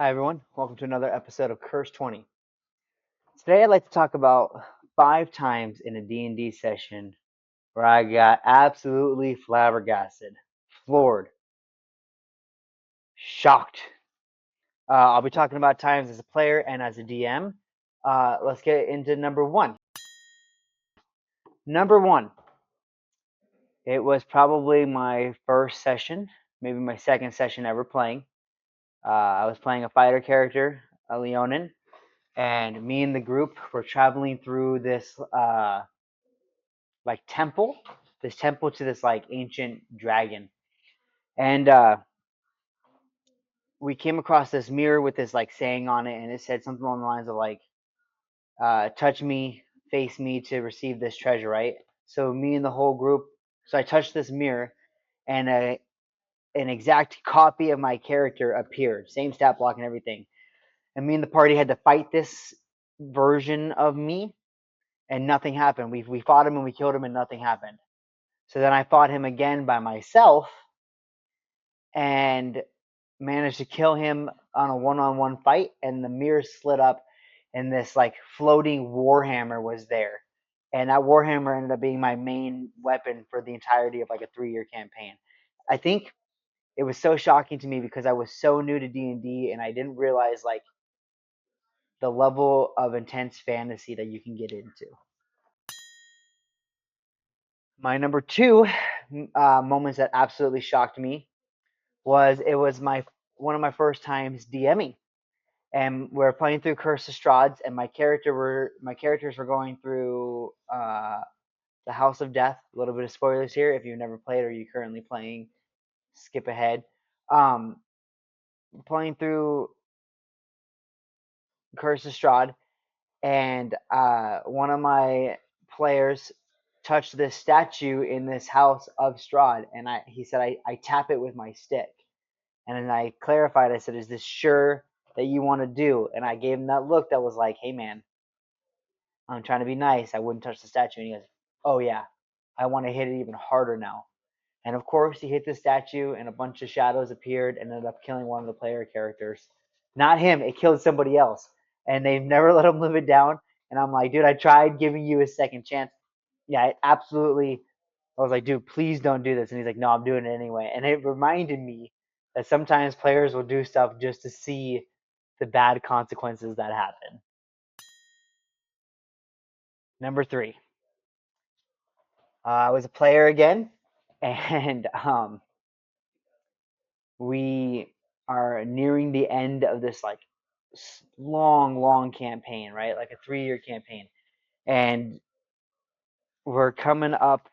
Hi everyone, welcome to another episode of Curse 20. Today I'd like to talk about 5 times in a D&D session where I got absolutely flabbergasted, floored, shocked. I'll be talking about times as a player and as a DM. Let's get into number one. Number one, it was probably my first session, maybe my second session ever playing. I was playing a fighter character, a Leonin, and me and the group were traveling through this like temple, this temple to this like ancient dragon, and we came across this mirror with this like saying on it, and it said something along the lines of like, "Touch me, face me to receive this treasure." Right. So me and the whole group. So I touched this mirror, and an exact copy of my character appeared, same stat block and everything. And me and the party had to fight this version of me, and nothing happened. We fought him and we killed him, and nothing happened. So then I fought him again by myself and managed to kill him on a one-on-one fight, and the mirror slid up and this like floating warhammer was there, and that warhammer ended up being my main weapon for the entirety of like a 3-year campaign. I think it was so shocking to me because I was so new to D&D and I didn't realize like the level of intense fantasy that you can get into. My number two moments that absolutely shocked me was it was my one of my first times DMing, and we're playing through Curse of Strahd, and my characters were going through the House of Death. A little bit of spoilers here if you've never played or you're currently playing. Skip ahead. Um, Playing through Curse of Strahd, and one of my players touched this statue in this house of Strahd, and he said I tap it with my stick. And then I clarified, I said, "Is this sure that you want to do?" And I gave him that look that was like, "Hey man, I'm trying to be nice. I wouldn't touch the statue." And he goes, "Oh yeah, I want to hit it even harder now." And of course, he hit the statue, and a bunch of shadows appeared and ended up killing one of the player characters. Not him, it killed somebody else. And they've never let him live it down. And I'm like, dude, I tried giving you a second chance. Yeah, it absolutely. I was like, dude, please don't do this. And he's like, no, I'm doing it anyway. And it reminded me that sometimes players will do stuff just to see the bad consequences that happen. Number three, I was a player again, and we are nearing the end of this like long campaign, right? Like a 3-year campaign, and we're coming up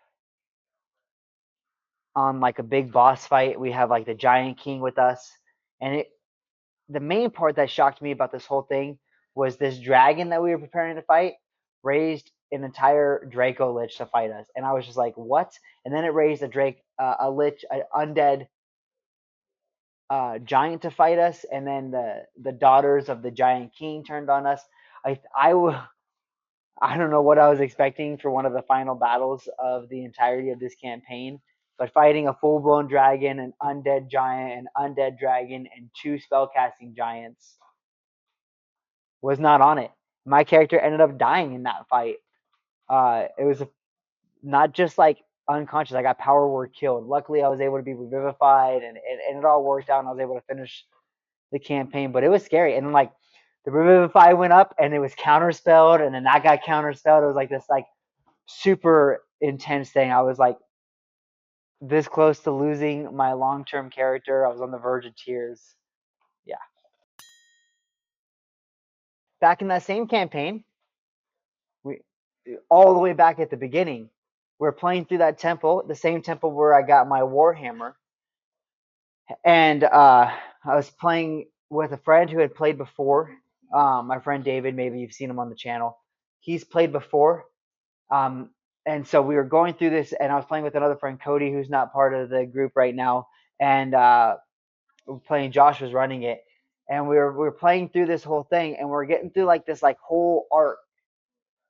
on like a big boss fight. We have like the Giant King with us, and the main part that shocked me about this whole thing was this dragon that we were preparing to fight raised an entire Draco Lich to fight us, and I was just like, "What?" And then it raised a Lich, an undead giant to fight us, and then the daughters of the Giant King turned on us. I don't know what I was expecting for one of the final battles of the entirety of this campaign, but fighting a full blown dragon, an undead giant, an undead dragon, and 2 spellcasting giants was not on it. My character ended up dying in that fight. It was not just like unconscious. I got power word killed. Luckily, I was able to be revivified, and it all worked out, and I was able to finish the campaign. But it was scary, and then like the revivify went up, and it was counterspelled, and then that got counterspelled. It was like this like super intense thing. I was like this close to losing my long term character. I was on the verge of tears. Yeah. Back in that same campaign, we all the way back at the beginning, we're playing through that temple, the same temple where I got my warhammer, and I was playing with a friend who had played before. My friend David, maybe you've seen him on the channel. He's played before, um, and so we were going through this, and I was playing with another friend, Cody, who's not part of the group right now, and playing. Josh was running it, and we were playing through this whole thing, and we're getting through like this like whole arc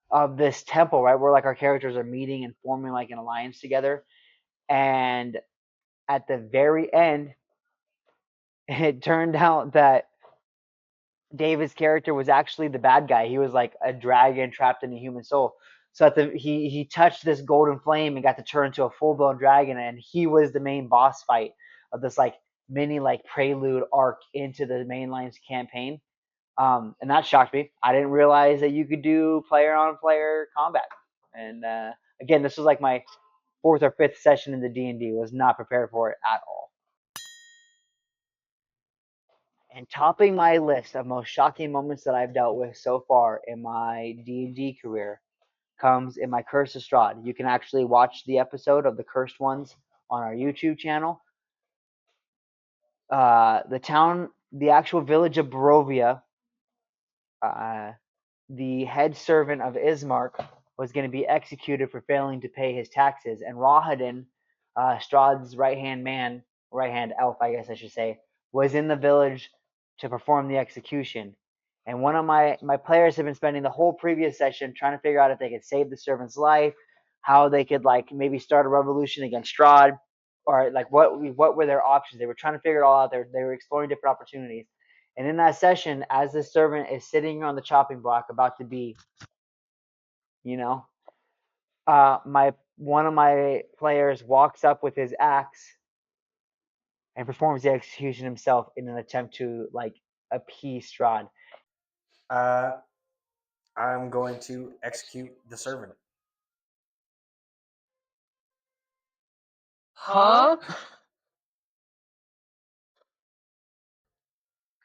of this temple, right, where like our characters are meeting and forming like an alliance together, and at the very end, it turned out that David's character was actually the bad guy. He was like a dragon trapped in a human soul. So he touched this golden flame and got to turn into a full blown dragon, and he was the main boss fight of this like mini like prelude arc into the mainline's campaign. And that shocked me. I didn't realize that you could do player on player combat. And again, this was like my fourth or fifth session in the D&D. Was not prepared for it at all. And topping my list of most shocking moments that I've dealt with so far in my D&D career comes in my Curse of Strahd. You can actually watch the episode of the Cursed Ones on our YouTube channel. The actual village of Barovia, uh, the head servant of Ismark was going to be executed for failing to pay his taxes, and Rahadin, Strahd's right hand elf, I guess I should say, was in the village to perform the execution. And one of my players have been spending the whole previous session trying to figure out if they could save the servant's life, how they could like maybe start a revolution against Strahd, or like what were their options. They were trying to figure it all out. They were exploring different opportunities. And in that session, as the servant is sitting on the chopping block about to be, you know, my one of my players walks up with his axe and performs the execution himself in an attempt to like appease Strahd. Uh, I'm going to execute the servant. Huh?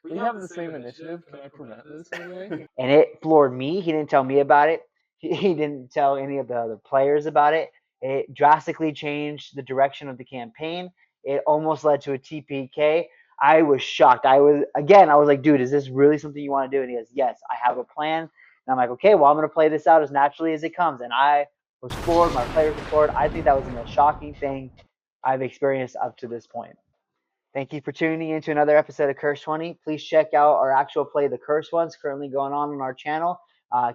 We have the same initiative. Can I prevent this in any way? And it floored me. He didn't tell me about it. He didn't tell any of the other players about it. It drastically changed the direction of the campaign. It almost led to a TPK. I was shocked. I was like, dude, is this really something you want to do? And he goes, yes, I have a plan. And I'm like, okay, well, I'm going to play this out as naturally as it comes. And I was floored. My players were floored. I think that was the most shocking thing I've experienced up to this point. Thank you for tuning in to another episode of Curse 20. Please check out our actual play, The Curse Ones, currently going on our channel.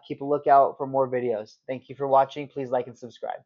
Keep a lookout for more videos. Thank you for watching. Please like and subscribe.